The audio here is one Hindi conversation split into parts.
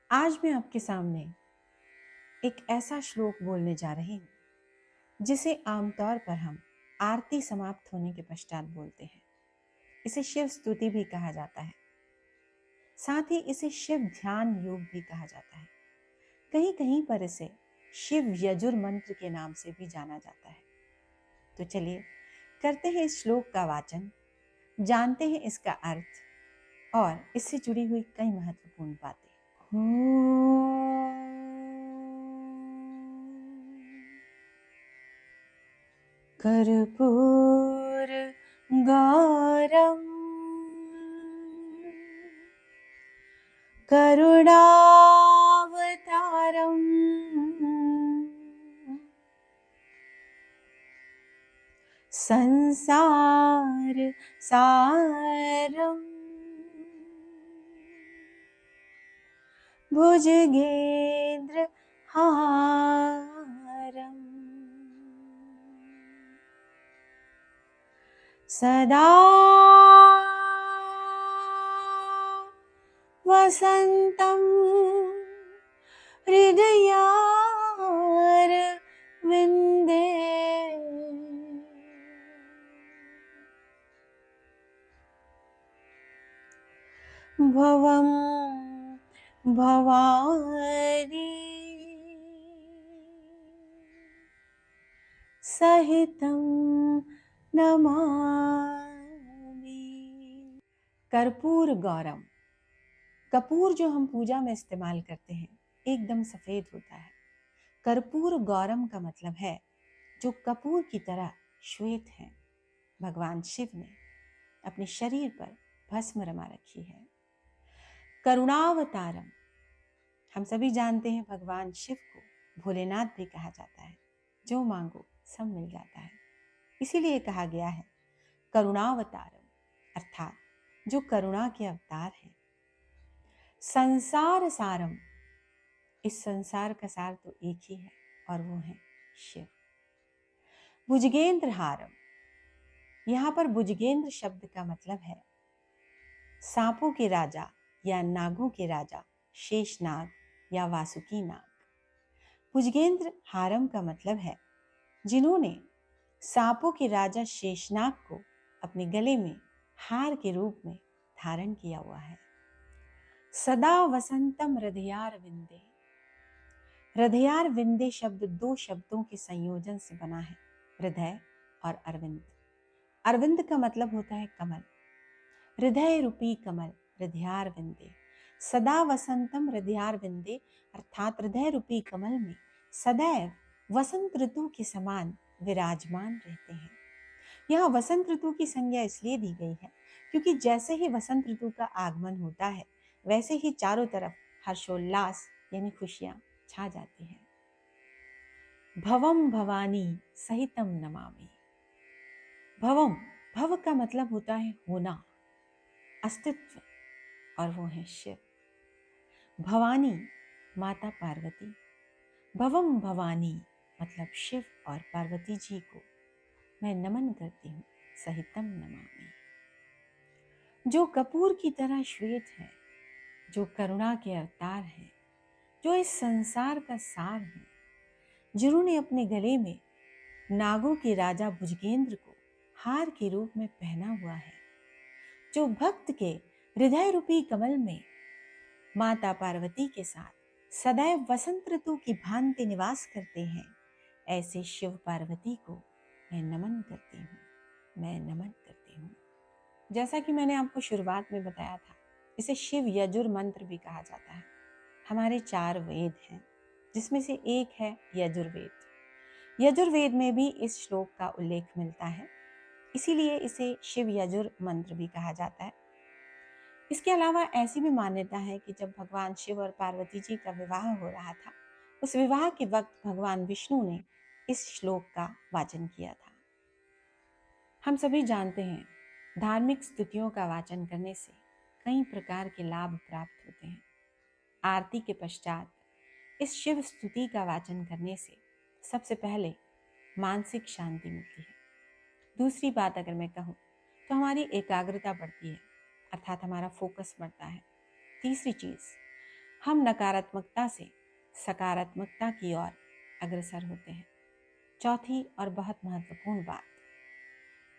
आज मैं आपके सामने एक ऐसा श्लोक बोलने जा रही हूँ जिसे आमतौर पर हम आरती समाप्त होने के पश्चात बोलते हैं। इसे शिव स्तुति भी कहा जाता है, साथ ही इसे शिव ध्यान योग भी कहा जाता है। कहीं कहीं पर इसे शिव यजुर मंत्र के नाम से भी जाना जाता है। तो चलिए करते हैं इस श्लोक का वाचन, जानते हैं इसका अर्थ और इससे जुड़ी हुई कई महत्वपूर्ण बातें। कर्पूर गौरम करुणावतारम संसार सारम भुजगेंद्र हारम सदा वसन्तं हृदयारविन्दे भवं भवानी सहितं नमामि। कर्पूर गौरम, कपूर जो हम पूजा में इस्तेमाल करते हैं एकदम सफेद होता है। कर्पूर गौरम का मतलब है जो कपूर की तरह श्वेत है। भगवान शिव ने अपने शरीर पर भस्म रमा रखी है। करुणावतारम, हम सभी जानते हैं भगवान शिव को भोलेनाथ भी कहा जाता है। जो मांगो सब मिल जाता है, इसीलिए कहा गया है करुणावतारम, अर्थात जो करुणा के अवतार हैं। संसार सारम, इस संसार का सार तो एक ही है और वो है शिव। भुजगेंद्र हारम, यहाँ पर भुजगेंद्र शब्द का मतलब है सांपों के राजा या नागों के राजा शेषनाग या वासुकी नाग। भुजगेंद्र हारम का मतलब है जिन्होंने सांपों के राजा शेषनाग को अपने गले में हार के रूप में धारण किया हुआ है। सदा वसंतम हृदयार विंदे, हृदयार विंदे शब्द दो शब्दों के संयोजन से बना है, हृदय और अरविंद। अरविंद का मतलब होता है कमल, हृदय रूपी कमल हृदयार विंदे। सदा वसंतम हृदयार विंदे अर्थात हृदय रूपी कमल में सदैव वसंत ऋतु के समान विराजमान रहते हैं। यहाँ वसंत ऋतु की संज्ञा इसलिए दी गई है क्योंकि जैसे ही वसंत ऋतु का आगमन होता है वैसे ही चारों तरफ हर्षोल्लास यानी खुशियां छा जाती हैं। भवम भवानी सहितम नमामि। भवम, भव का मतलब होता है होना, अस्तित्व, और वो है शिव। भवानी माता पार्वती, भवम भवानी मतलब शिव और पार्वती जी को मैं नमन करती हूँ, सहितम नमामि। जो कपूर की तरह श्वेत है, जो करुणा के अवतार हैं, जो इस संसार का सार है, जिन्होंने अपने गले में नागों के राजा भुजगेंद्र को हार के रूप में पहना हुआ है, जो भक्त के हृदय रूपी कमल में माता पार्वती के साथ सदैव वसंत ऋतु की भांति निवास करते हैं, ऐसे शिव पार्वती को मैं नमन करती हूँ, मैं नमन करती हूँ। जैसा कि मैंने आपको शुरुआत में बताया था, इसे शिव यजुर मंत्र भी कहा जाता है। हमारे 4 वेद हैं जिसमें से एक है यजुर्वेद। यजुर्वेद में भी इस श्लोक का उल्लेख मिलता है, इसीलिए इसे शिव यजुर मंत्र भी कहा जाता है। इसके अलावा ऐसी भी मान्यता है कि जब भगवान शिव और पार्वती जी का विवाह हो रहा था, उस विवाह के वक्त भगवान विष्णु ने इस श्लोक का वाचन किया था। हम सभी जानते हैं धार्मिक स्तुतियों का वाचन करने से कई प्रकार के लाभ प्राप्त होते हैं। आरती के पश्चात इस शिव स्तुति का वाचन करने से सबसे पहले मानसिक शांति मिलती है। दूसरी बात अगर मैं कहूँ तो हमारी एकाग्रता बढ़ती है, अर्थात हमारा फोकस बढ़ता है। तीसरी चीज़, हम नकारात्मकता से सकारात्मकता की ओर अग्रसर होते हैं। चौथी और बहुत महत्वपूर्ण बात,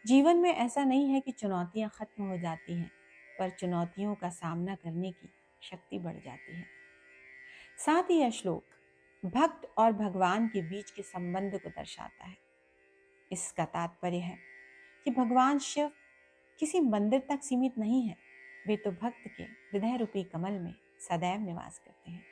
जीवन में ऐसा नहीं है कि चुनौतियां खत्म हो जाती हैं, पर चुनौतियों का सामना करने की शक्ति बढ़ जाती है। साथ ही यह श्लोक भक्त और भगवान के बीच के संबंध को दर्शाता है। इसका तात्पर्य है कि भगवान शिव किसी मंदिर तक सीमित नहीं है, वे तो भक्त के हृदय रूपी कमल में सदैव निवास करते हैं।